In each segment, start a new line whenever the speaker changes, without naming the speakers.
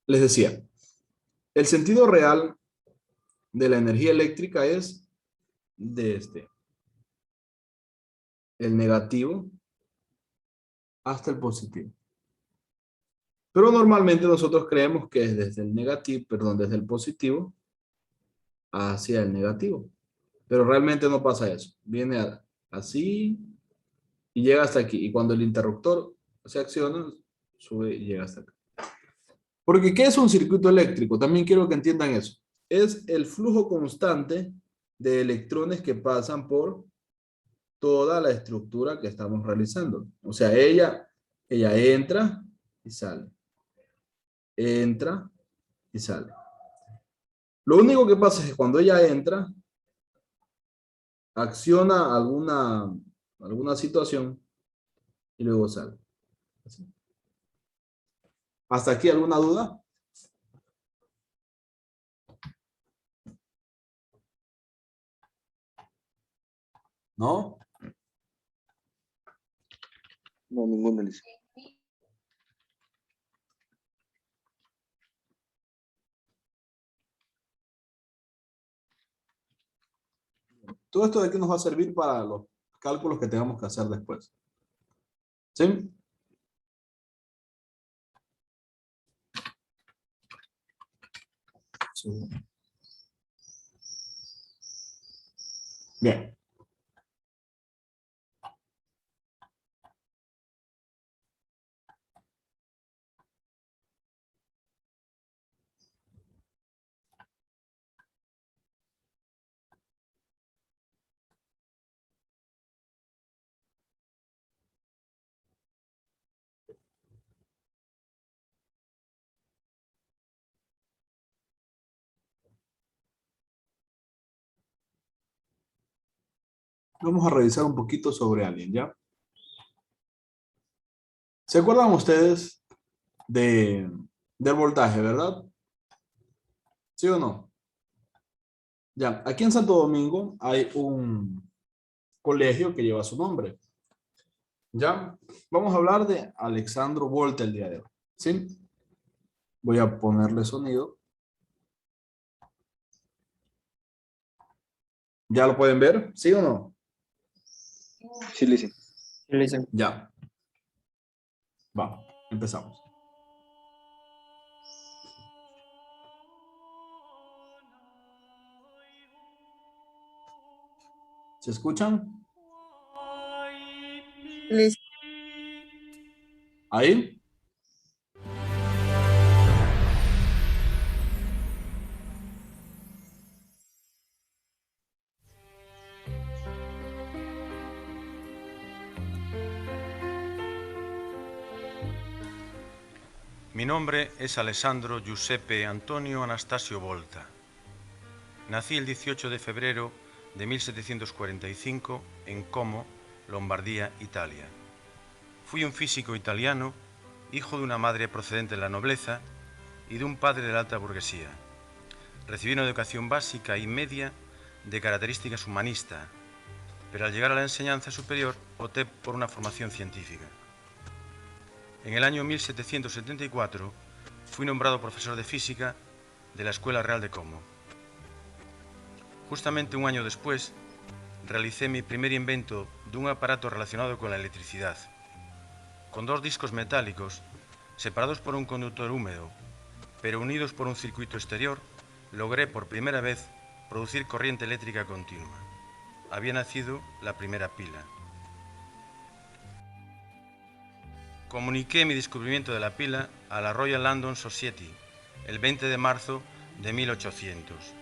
Les decía, el sentido real de la energía eléctrica es desde el negativo hasta el positivo. Pero normalmente nosotros creemos que es desde el negativo, perdón, desde el positivo hacia el negativo. Pero realmente no pasa eso. Viene así y llega hasta aquí. Y cuando el interruptor se acciona, sube y llega hasta acá. Porque ¿qué es un circuito eléctrico? También quiero que entiendan eso. Es el flujo constante de electrones que pasan por toda la estructura que estamos realizando. O sea, ella entra y sale. Entra y sale. Lo único que pasa es que cuando ella entra, acciona alguna situación y luego sale. Así. ¿Hasta aquí alguna duda? ¿No?
No, ninguna, Lice.
Todo esto de aquí nos va a servir para los cálculos que tengamos que hacer después. ¿Sí? Sí. Bien. Vamos a revisar un poquito sobre alguien, ¿ya? ¿Se acuerdan ustedes del voltaje, verdad? ¿Sí o no? Ya, aquí en Santo Domingo hay un colegio que lleva su nombre. ¿Ya? Vamos a hablar de Alexandro Volta el día de hoy. ¿Sí? Voy a ponerle sonido. ¿Ya lo pueden ver? ¿Sí o no?
Sí, Lice.
Ya. Va, empezamos. ¿Se escuchan?
Listo.
¿Ahí?
Mi nombre es Alessandro Giuseppe Antonio Anastasio Volta. Nací el 18 de febrero de 1745 en Como, Lombardía, Italia. Fui un físico italiano, hijo de una madre procedente de la nobleza y de un padre de la alta burguesía. Recibí una educación básica y media de características humanistas, pero al llegar a la enseñanza superior opté por una formación científica. En el año 1774 fui nombrado profesor de física de la Escuela Real de Como. Justamente un año después, realicé mi primer invento de un aparato relacionado con la electricidad. Con dos discos metálicos, separados por un conductor húmedo, pero unidos por un circuito exterior, logré por primera vez producir corriente eléctrica continua. Había nacido la primera pila. Comuniqué mi descubrimiento de la pila a la Royal London Society el 20 de marzo de 1800.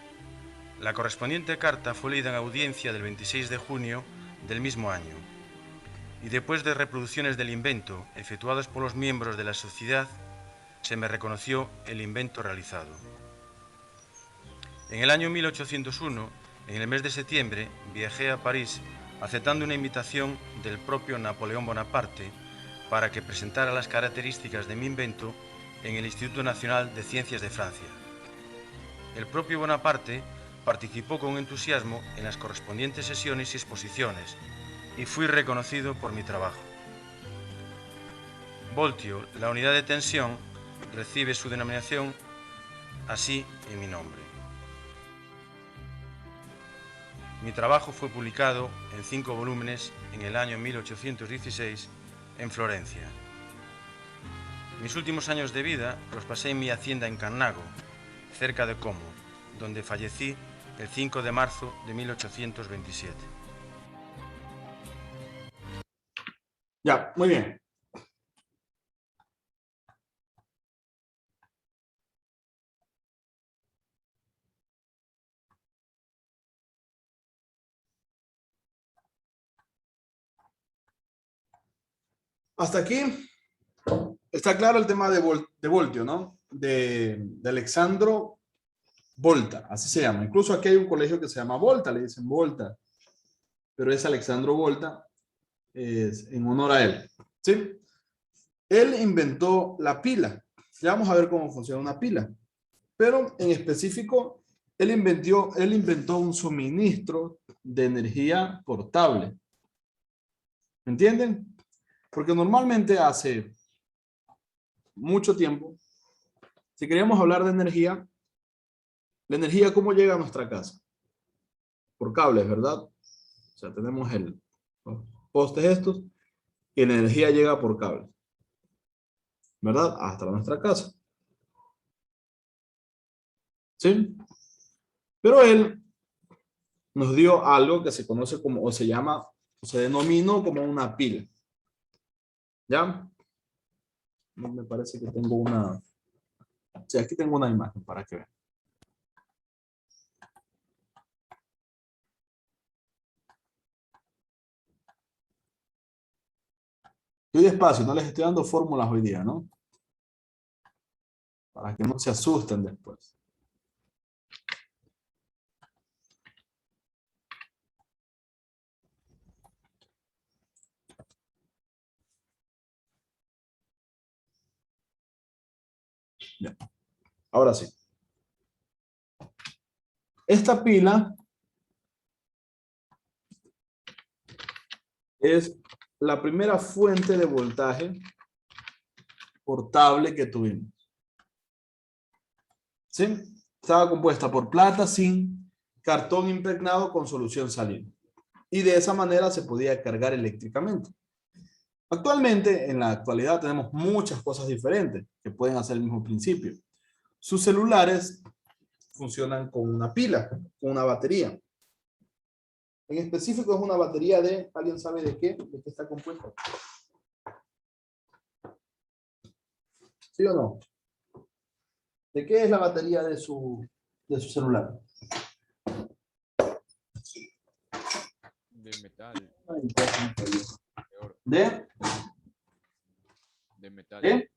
La correspondiente carta fue leída en audiencia del 26 de junio del mismo año, y después de reproducciones del invento efectuadas por los miembros de la sociedad, se me reconoció el invento realizado. En el año 1801, en el mes de septiembre, viajé a París aceptando una invitación del propio Napoleón Bonaparte para que presentara las características de mi invento en el Instituto Nacional de Ciencias de Francia. El propio Bonaparte participó con entusiasmo en las correspondientes sesiones y exposiciones y fui reconocido por mi trabajo. Voltio, la unidad de tensión, recibe su denominación así en mi nombre. Mi trabajo fue publicado en 5 volúmenes en el año 1816 en Florencia. Mis últimos años de vida los pasé en mi hacienda en Cannago, cerca de Como, donde fallecí el 5 de marzo de 1827.
Ya, muy bien. Hasta aquí está claro el tema de voltio, ¿no? De Alexandro Volta, así se llama. Incluso aquí hay un colegio que se llama Volta, le dicen Volta, pero es Alexandro Volta, es en honor a él, ¿sí? Él inventó la pila. Ya vamos a ver cómo funciona una pila. Pero en específico, él inventó un suministro de energía portable. ¿Me entienden? Porque normalmente hace mucho tiempo, si queríamos hablar de energía, la energía, ¿cómo llega a nuestra casa? Por cables, ¿verdad? O sea, tenemos los postes estos y la energía llega por cables, ¿verdad? Hasta nuestra casa. ¿Sí? Pero él nos dio algo que se conoce como, o se llama, o se denominó como una pila. ¿Ya? Me parece que tengo una... Sí, aquí tengo una imagen para que vean. Estoy despacio, no les estoy dando fórmulas hoy día, ¿no? Para que no se asusten después. Bien. Ahora sí. Esta pila es la primera fuente de voltaje portable que tuvimos. ¿Sí? Estaba compuesta por plata, zinc, cartón impregnado con solución salina. Y de esa manera se podía cargar eléctricamente. Actualmente, en la actualidad, tenemos muchas cosas diferentes que pueden hacer el mismo principio. Sus celulares funcionan con una pila, con una batería. En específico es una batería de, ¿alguien sabe de qué? ¿De qué está compuesta? ¿Sí o no? ¿De qué es la batería de su celular?
De metal, de oro,
¿De?
de metal.
¿De?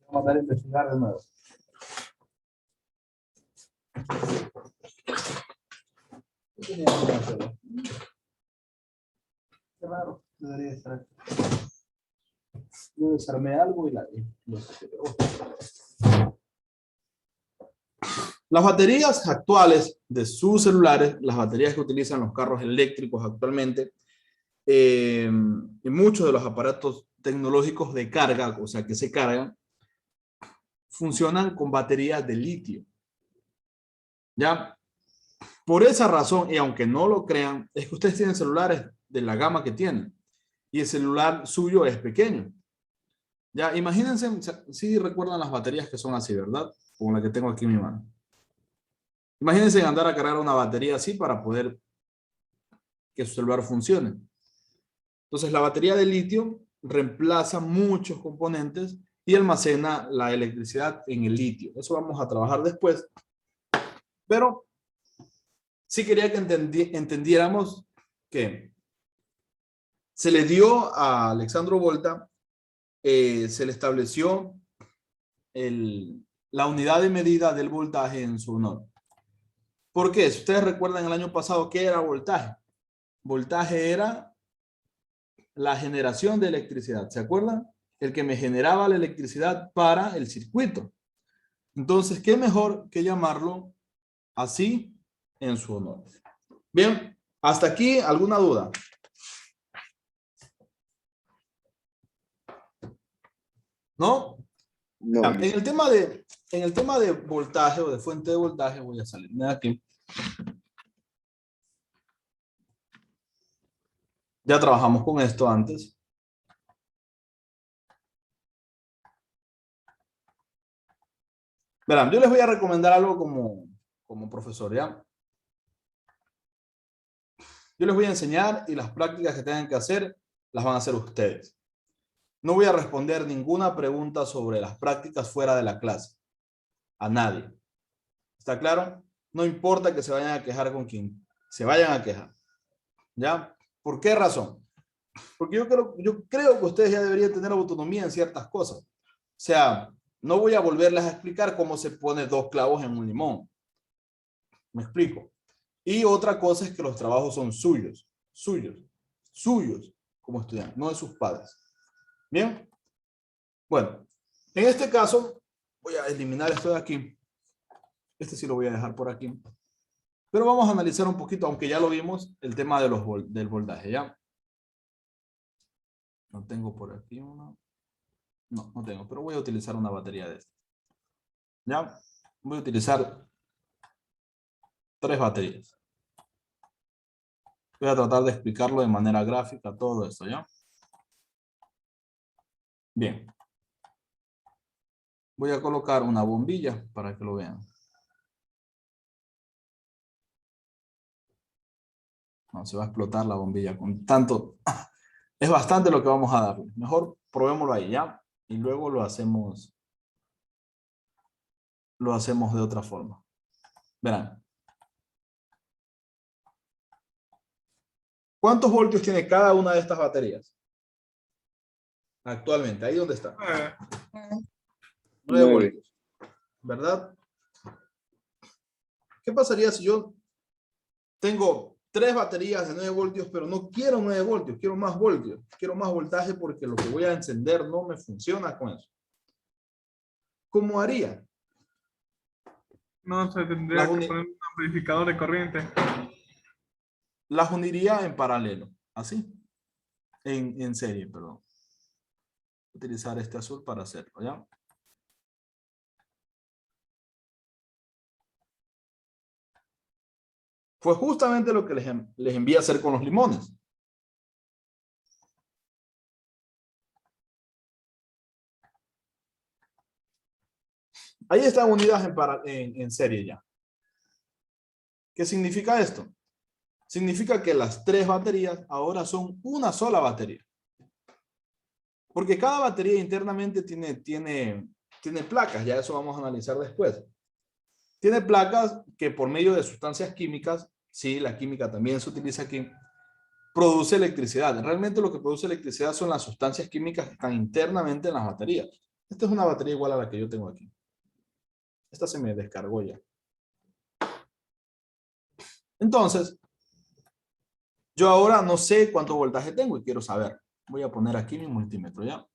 Vamos a dar a investigar de nuevo. Qué raro, debería estar aquí. Yo desarmé algo y lo saqué. Las baterías actuales de sus celulares, las baterías que utilizan los carros eléctricos actualmente, y muchos de los aparatos tecnológicos de carga, o sea que se cargan, funcionan con baterías de litio. ¿Ya? Por esa razón, y aunque no lo crean, es que ustedes tienen celulares de la gama que tienen y el celular suyo es pequeño. Ya, imagínense, si recuerdan las baterías que son así, ¿verdad? Como la que tengo aquí en mi mano. Imagínense andar a cargar una batería así para poder que su celular funcione. Entonces, la batería de litio reemplaza muchos componentes y almacena la electricidad en el litio. Eso vamos a trabajar después. Pero sí quería que entendiéramos que se le dio a Alexandro Volta, se le estableció la unidad de medida del voltaje en su honor. ¿Por qué? Si ustedes recuerdan el año pasado, ¿qué era voltaje? Voltaje era la generación de electricidad. ¿Se acuerdan? El que me generaba la electricidad para el circuito. Entonces, ¿qué mejor que llamarlo así en su honor? Bien, hasta aquí, ¿alguna duda? ¿No?
No,
Ya, en
licenciado.
el tema de voltaje o de fuente de voltaje, voy a salirme de aquí. Ya trabajamos con esto antes. Verán, yo les voy a recomendar algo como profesor, ¿ya? Yo les voy a enseñar y las prácticas que tengan que hacer las van a hacer ustedes. No voy a responder ninguna pregunta sobre las prácticas fuera de la clase. A nadie. ¿Está claro? No importa que se vayan a quejar con quien se vayan a quejar. ¿Ya? ¿Por qué razón? Porque yo creo que ustedes ya deberían tener autonomía en ciertas cosas. O sea, no voy a volverles a explicar cómo se pone 2 clavos en un limón. ¿Me explico? Y otra cosa es que los trabajos son suyos, como estudiantes, no de sus padres. ¿Bien? Bueno, en este caso, voy a eliminar esto de aquí. Este sí lo voy a dejar por aquí. Pero vamos a analizar un poquito, aunque ya lo vimos, el tema de del voltaje, ¿ya? No tengo por aquí una. No tengo, pero voy a utilizar una batería de esta. ¿Ya? Voy a utilizar 3 baterías. Voy a tratar de explicarlo de manera gráfica, todo esto, ¿ya? Bien. Voy a colocar una bombilla para que lo vean. No, se va a explotar la bombilla con tanto. Es bastante lo que vamos a darle. Mejor probémoslo ahí, ¿ya? Y luego lo hacemos de otra forma. Verán. ¿Cuántos voltios tiene cada una de estas baterías? Actualmente, ahí donde está. 9
9.
voltios. ¿Verdad? ¿Qué pasaría si yo tengo 3 baterías de 9 voltios, pero no quiero 9 voltios, quiero más voltios, quiero más voltaje porque lo que voy a encender no me funciona con eso? ¿Cómo haría?
No, se tendría que poner un amplificador de corriente.
Las uniría en paralelo, así, en serie, perdón. Utilizar este azul para hacerlo, ¿ya? Fue justamente lo que les envié a hacer con los limones. Ahí están unidas en serie ya. ¿Qué significa esto? Significa que las 3 baterías ahora son una sola batería. Porque cada batería internamente tiene placas, ya eso vamos a analizar después. Tiene placas que por medio de sustancias químicas, sí, la química también se utiliza aquí, produce electricidad. Realmente lo que produce electricidad son las sustancias químicas que están internamente en las baterías. Esta es una batería igual a la que yo tengo aquí. Esta se me descargó ya. Entonces, yo ahora no sé cuánto voltaje tengo y quiero saber. Voy a poner aquí mi multímetro, ¿ya?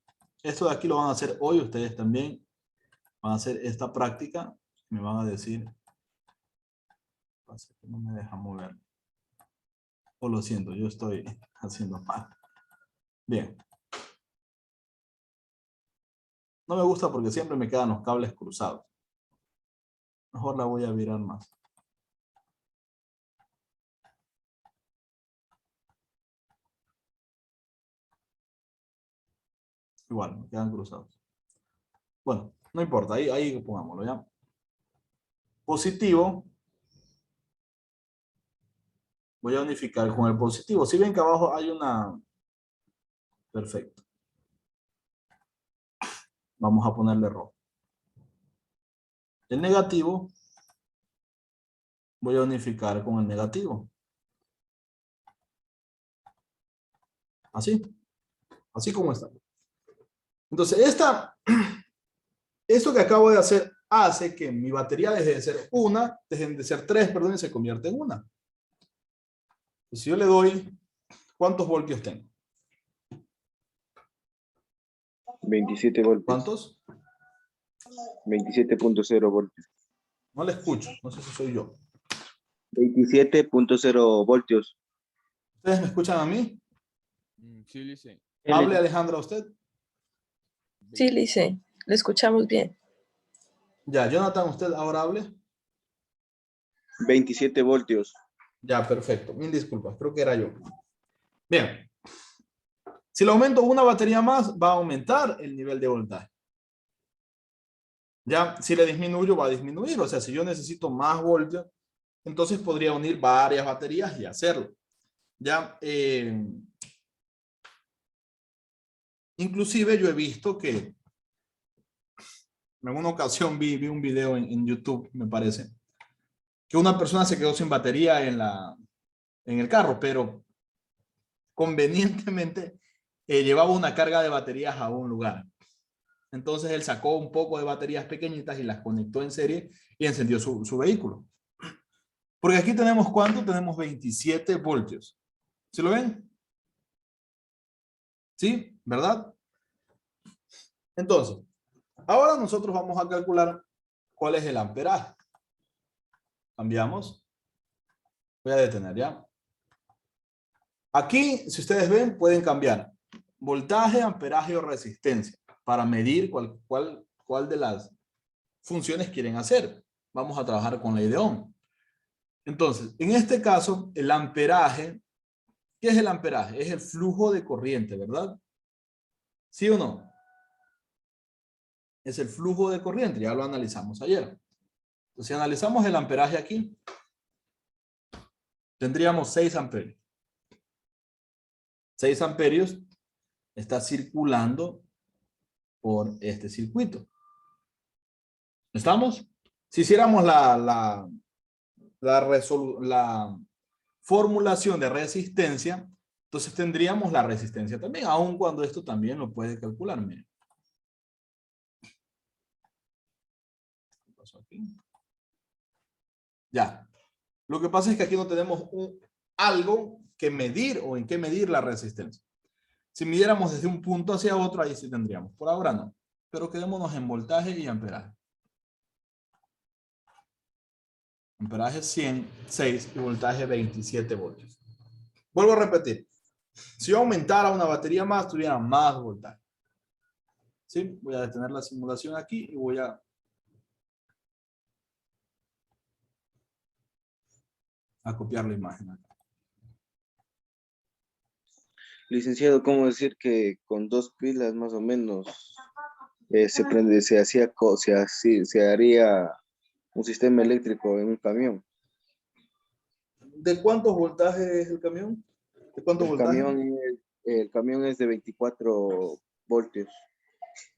Esto de aquí lo van a hacer hoy, ustedes también van a hacer esta práctica. Me van a decir, pasa que no me deja mover. O lo siento, yo estoy haciendo mal. Bien. No me gusta porque siempre me quedan los cables cruzados. Mejor la voy a virar más. Igual, me quedan cruzados. Bueno, no importa, ahí pongámoslo, ¿ya? Positivo. Voy a unificar con el positivo. Si ven que abajo hay una... Perfecto. Vamos a ponerle rojo. El negativo. Voy a unificar con el negativo. Así. Así como está. Entonces, esto que acabo de hacer hace que mi batería dejen de ser 3, perdón, y se convierte en una. Si yo le doy, ¿cuántos voltios tengo?
27 voltios.
¿Cuántos?
27.0 voltios.
No le escucho, no sé si soy yo.
27.0 voltios.
¿Ustedes me escuchan a mí?
Sí, lice.
Hable, Alejandra, usted.
Sí, Lice, le escuchamos bien.
Ya, Jonathan, ¿usted ahora hable?
27 voltios.
Ya, perfecto. Mil disculpas, creo que era yo. Bien. Si le aumento una batería más, va a aumentar el nivel de voltaje. Ya, si le disminuyo, va a disminuir. O sea, si yo necesito más voltios, entonces podría unir varias baterías y hacerlo. Ya, inclusive yo he visto que en una ocasión vi un video en YouTube, me parece, que una persona se quedó sin batería en el carro, pero convenientemente llevaba una carga de baterías a un lugar. Entonces él sacó un poco de baterías pequeñitas y las conectó en serie y encendió su vehículo. Porque aquí tenemos, ¿cuánto? Tenemos 27 voltios. ¿Sí lo ven? ¿Sí? ¿Verdad? Entonces, ahora nosotros vamos a calcular cuál es el amperaje. Cambiamos. Voy a detener ya. Aquí, si ustedes ven, pueden cambiar voltaje, amperaje o resistencia para medir cuál de las funciones quieren hacer. Vamos a trabajar con ley de Ohm. Entonces, en este caso, el amperaje, ¿qué es el amperaje? Es el flujo de corriente, ¿verdad? ¿Sí o no? Es el flujo de corriente, ya lo analizamos ayer. Entonces, si analizamos el amperaje aquí, tendríamos 6 amperios. 6 amperios está circulando por este circuito. ¿Estamos? Si hiciéramos la formulación de resistencia, entonces tendríamos la resistencia también, aun cuando esto también lo puede calcular. Miren. ¿Qué pasó aquí? Ya. Lo que pasa es que aquí no tenemos algo que medir o en qué medir la resistencia. Si midiéramos desde un punto hacia otro, ahí sí tendríamos. Por ahora no. Pero quedémonos en voltaje y amperaje. Amperaje 106 y voltaje 27 voltios. Vuelvo a repetir. Si yo aumentara una batería más, tuviera más voltaje. ¿Sí? Voy a detener la simulación aquí y voy a copiar la imagen acá.
Licenciado, ¿cómo decir que con 2 pilas más o menos se haría un sistema eléctrico en un camión?
¿De cuántos voltajes es el camión? ¿De cuánto voltaje?
El camión es de 24 voltios.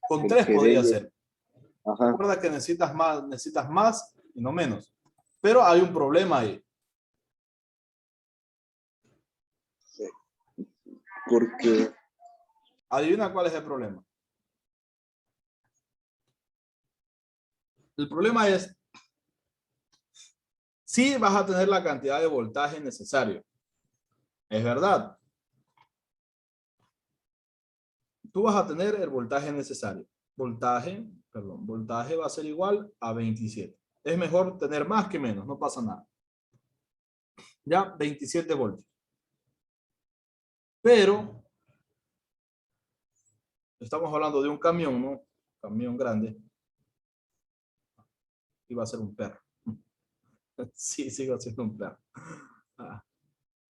Con
El
3
que
podría
debe,
ser.
ajá,
Recuerda que necesitas más y no menos. Pero hay un problema ahí.
porque
Adivina cuál es el problema. El problema es, si vas a tener la cantidad de voltaje necesario. Es verdad. Tú vas a tener el voltaje necesario. Voltaje va a ser igual a 27. Es mejor tener más que menos, no pasa nada. Ya, 27 voltios. Pero, estamos hablando de un camión, ¿no? Camión grande. Y va a ser un perro. Sí, sigo siendo un perro.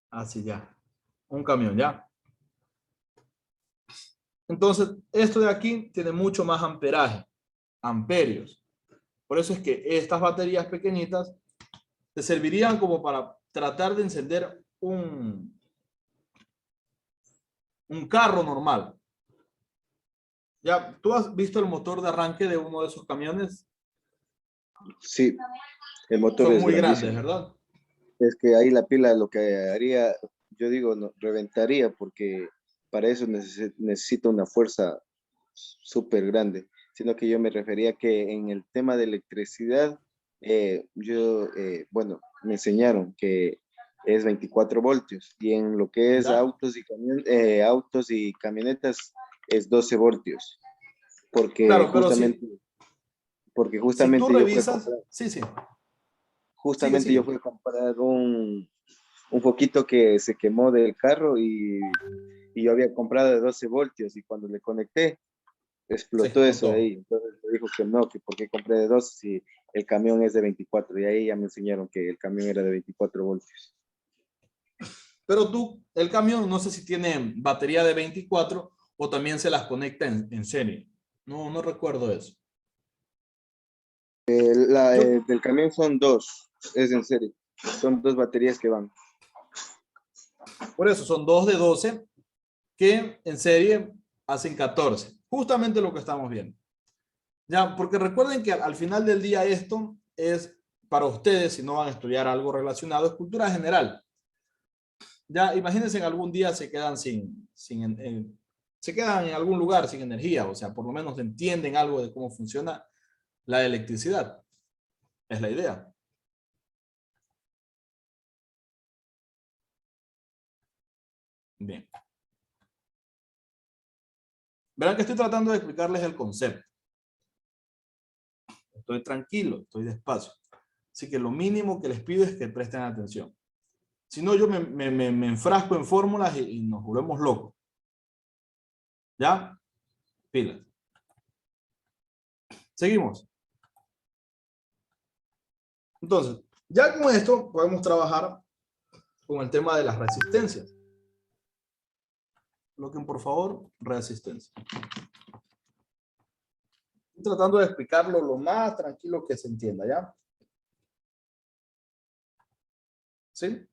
Así ya. Un camión, ya. Entonces, esto de aquí tiene mucho más amperaje. Amperios. Por eso es que estas baterías pequeñitas te servirían como para tratar de encender un carro normal. Ya, ¿tú has visto el motor de arranque de uno de esos camiones?
sí, el motor
Son
es
muy
grandísimo.
grandes, ¿verdad?
Es que ahí la pila lo que haría, yo digo, no, reventaría, porque para eso necesita una fuerza súper grande. Sino que yo me refería que en el tema de electricidad, bueno, me enseñaron que es 24 voltios y en lo que es
Ya.
autos y camionetas es 12 voltios. Porque
Claro, pero si tú
justamente yo fui a
revisas,
comprar,
sí.
justamente yo
Sigue.
fui a comprar un foquito que se quemó del carro y yo había comprado de 12 voltios y cuando le conecté explotó eso de
explotó.
ahí. Entonces me dijo que no, que por qué compré de 12 si el camión es de 24. Y ahí ya me enseñaron que el camión era de 24 voltios.
Pero tú, el camión, no sé si tiene batería de 24 o también se las conecta en serie. No, no recuerdo eso.
Del camión son dos, es en serio. Son dos baterías que van.
Por eso son 2 de 12 que en serie hacen 14. Justamente lo que estamos viendo. Ya, porque recuerden que al final del día esto es para ustedes, si no van a estudiar algo relacionado, es cultura general. Ya, imagínense en algún día se quedan se quedan en algún lugar sin energía, o sea, por lo menos entienden algo de cómo funciona la electricidad. Es la idea. Bien. Verán que estoy tratando de explicarles el concepto. Estoy tranquilo, estoy despacio. Así que lo mínimo que les pido es que presten atención. Si no, yo me enfrasco en fórmulas y nos volvemos locos. ¿Ya? Pilas. Seguimos. Entonces, ya con esto podemos trabajar con el tema de las resistencias. Coloquen, por favor, resistencia. Estoy tratando de explicarlo lo más tranquilo que se entienda, ¿ya? ¿Sí?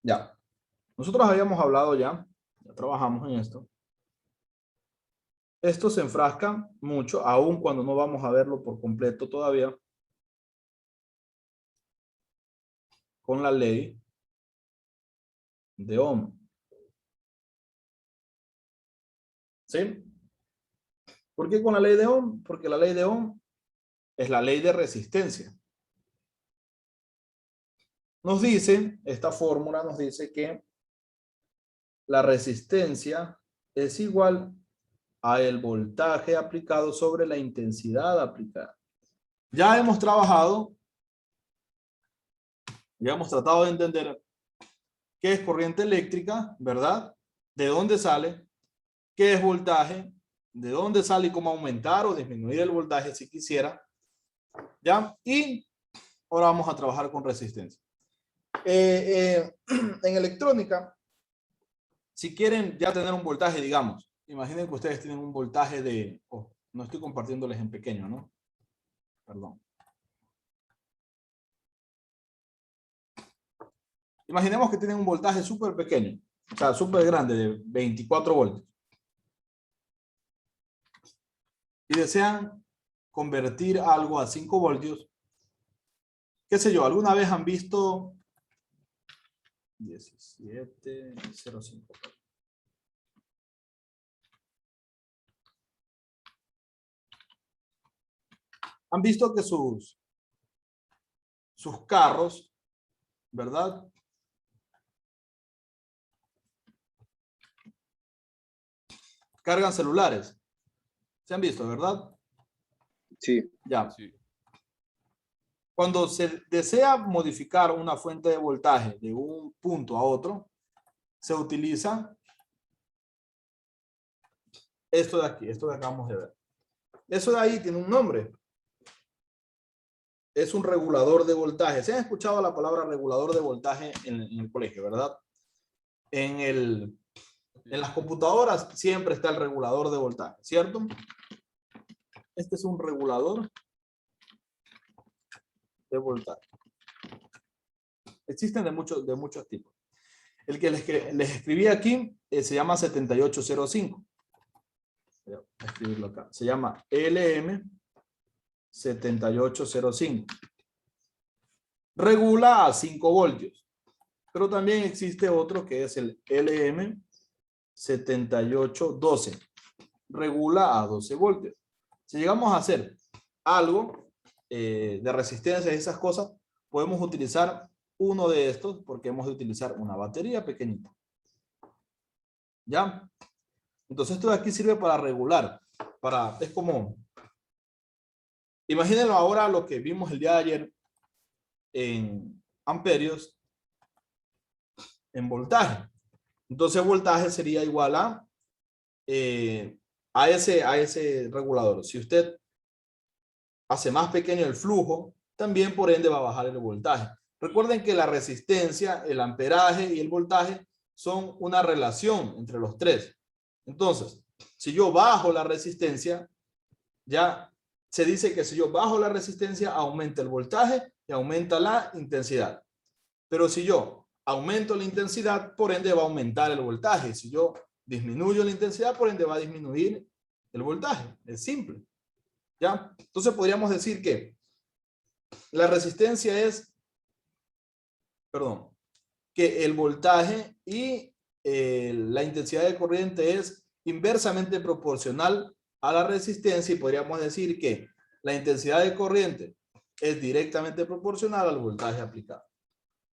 Ya. Nosotros habíamos hablado ya trabajamos en esto. Esto se enfrasca mucho, aun cuando no vamos a verlo por completo todavía, con la ley de Ohm. ¿Sí? ¿Por qué con la ley de Ohm? Porque la ley de Ohm es la ley de resistencia. Nos dice, esta fórmula nos dice que la resistencia es igual a el voltaje aplicado sobre la intensidad aplicada. Ya hemos trabajado, ya hemos tratado de entender qué es corriente eléctrica, ¿verdad? ¿De dónde sale? ¿Qué es voltaje? ¿De dónde sale y cómo aumentar o disminuir el voltaje si quisiera? ¿Ya? Y ahora vamos a trabajar con resistencia. En electrónica, si quieren ya tener un voltaje, digamos, imaginen que ustedes tienen un voltaje de, no estoy compartiéndoles en pequeño, ¿no? Perdón. Imaginemos que tienen un voltaje súper pequeño, o sea, súper grande, de 24 voltios. Y desean convertir algo a 5 voltios. ¿Qué sé yo? ¿Alguna vez han visto 1705? Han visto que sus carros, ¿verdad? Cargan celulares. ¿Se han visto, verdad?
Sí.
Ya.
Sí.
Cuando se desea modificar una fuente de voltaje de un punto a otro, se utiliza esto de aquí, esto que acabamos de ver. Eso de ahí tiene un nombre. Es un regulador de voltaje. ¿Se han escuchado la palabra regulador de voltaje en el colegio, verdad? En las computadoras siempre está el regulador de voltaje, ¿cierto? Este es un regulador de voltaje. Existen de muchos tipos. El que les escribí aquí se llama 7805. Voy a escribirlo acá. Se llama LM7805. Regula a 5 voltios. Pero también existe otro que es el LM7812. Regula a 12 voltios. Si llegamos a hacer algo de resistencia y esas cosas, podemos utilizar uno de estos porque hemos de utilizar una batería pequeñita. ¿Ya? Entonces esto de aquí sirve para regular. Es como, imagínenlo ahora lo que vimos el día de ayer en amperios, en voltaje. Entonces voltaje sería igual a ese regulador. Si usted hace más pequeño el flujo, también por ende va a bajar el voltaje. Recuerden que la resistencia, el amperaje y el voltaje son una relación entre los tres. Entonces, si yo bajo la resistencia, ya se dice que si yo bajo la resistencia, aumenta el voltaje y aumenta la intensidad. Pero si yo aumento la intensidad, por ende va a aumentar el voltaje. Si yo disminuyo la intensidad, por ende va a disminuir el voltaje. Es simple. ¿Ya? Entonces podríamos decir que la resistencia es, que el voltaje y la intensidad de corriente es inversamente proporcional a la resistencia, y podríamos decir que la intensidad de corriente es directamente proporcional al voltaje aplicado.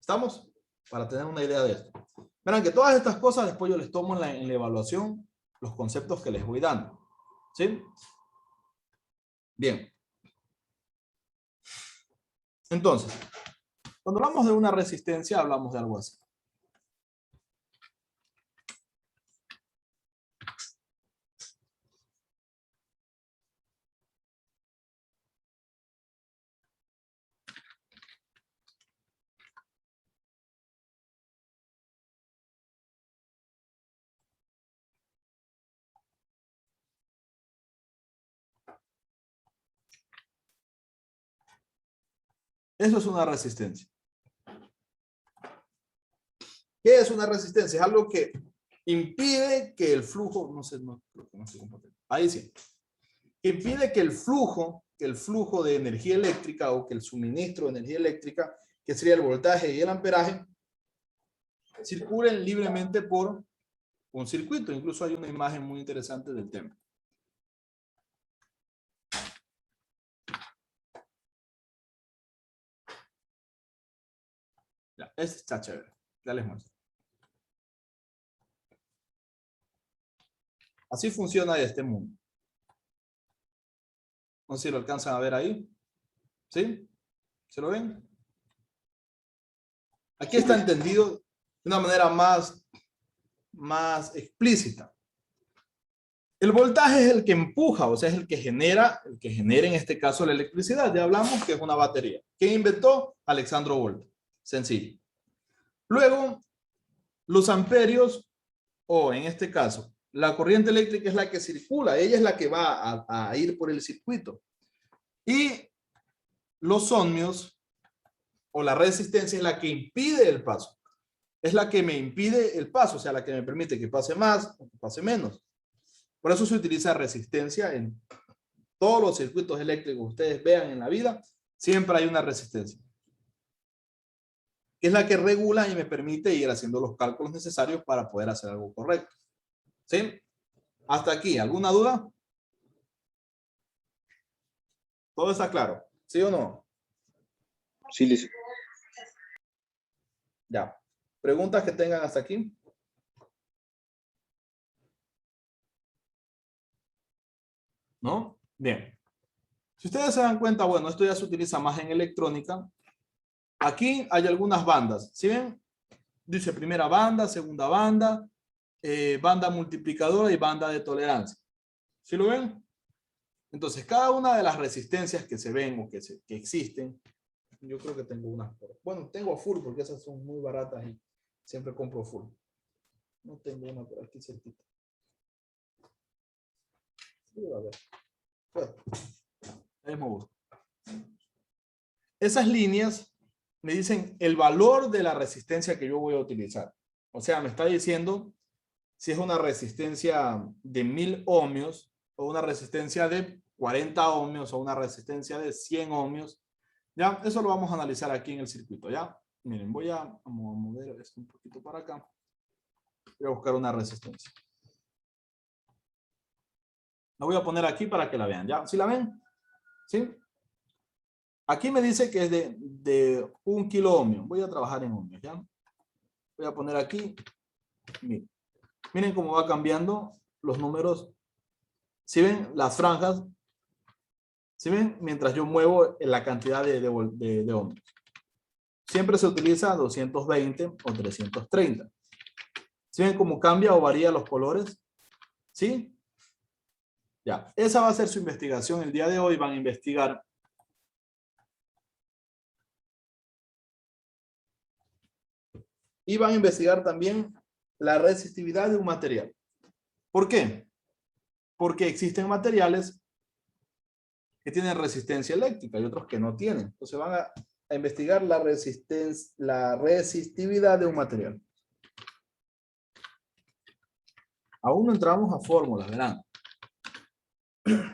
¿Estamos? Para tener una idea de esto. Verán que todas estas cosas después yo les tomo en la evaluación los conceptos que les voy dando. ¿Sí? Bien. Entonces, cuando hablamos de una resistencia, hablamos de algo así. Eso es una resistencia. ¿Qué es una resistencia? Es algo que impide que el flujo, ahí sí, que impide que el flujo de energía eléctrica o que el suministro de energía eléctrica, que sería el voltaje y el amperaje, circulen libremente por un circuito. Incluso hay una imagen muy interesante del tema. Ya, este está chévere. Ya les muestro. Así funciona este mundo. No sé si lo alcanzan a ver ahí. ¿Sí? ¿Se lo ven? Aquí está entendido de una manera más explícita. El voltaje es el que empuja, o sea, es el que genera en este caso la electricidad. Ya hablamos que es una batería. ¿Quién inventó? Alexandro Volta. Sencillo. Luego, los amperios, o en este caso, la corriente eléctrica es la que circula. Ella es la que va a ir por el circuito. Y los ohmios, o la resistencia, es la que impide el paso. Es la que me impide el paso, o sea, la que me permite que pase más o que pase menos. Por eso se utiliza resistencia en todos los circuitos eléctricos que ustedes vean en la vida. Siempre hay una resistencia, que es la que regula y me permite ir haciendo los cálculos necesarios para poder hacer algo correcto. ¿Sí? Hasta aquí, ¿alguna duda? ¿Todo está claro? ¿Sí o no?
Sí, listo.
Ya. ¿Preguntas que tengan hasta aquí? ¿No? Bien. Si ustedes se dan cuenta, bueno, esto ya se utiliza más en electrónica. Aquí hay algunas bandas. ¿Sí ven? Dice primera banda, segunda banda, banda multiplicadora y banda de tolerancia. ¿Sí lo ven? Entonces, cada una de las resistencias que se ven o que existen, yo creo que tengo unas. Bueno, tengo full porque esas son muy baratas y siempre compro full. No tengo una por aquí cerquita. Sí, a ver. Bueno, ahí me busco. Esas líneas me dicen el valor de la resistencia que yo voy a utilizar. O sea, me está diciendo si es una resistencia de 1000 ohmios o una resistencia de 40 ohmios o una resistencia de 100 ohmios. Ya, eso lo vamos a analizar aquí en el circuito. Ya, miren, voy a mover esto un poquito para acá. Voy a buscar una resistencia. La voy a poner aquí para que la vean. ¿Ya? ¿Sí la ven? ¿Sí? Aquí me dice que es de 1 kilo ohmio. Voy a trabajar en ohmios. ¿Ya? Voy a poner aquí. Miren. Miren cómo va cambiando los números. Si ven las franjas, si ven mientras yo muevo la cantidad de ohmios. Siempre se utiliza 220 o 330. ¿Sí ven cómo cambia o varía los colores? ¿Sí? Ya, esa va a ser su investigación. El día de hoy van a investigar y van a investigar también la resistividad de un material. ¿Por qué? Porque existen materiales que tienen resistencia eléctrica y otros que no tienen. Entonces van a investigar la resistividad de un material. Aún no entramos a fórmulas, verán.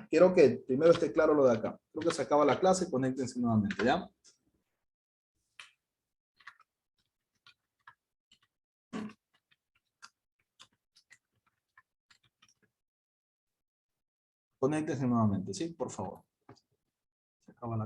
Quiero que primero esté claro lo de acá. Creo que se acaba la clase, conéctense nuevamente, ¿ya? Conéctense nuevamente, ¿sí? Por favor.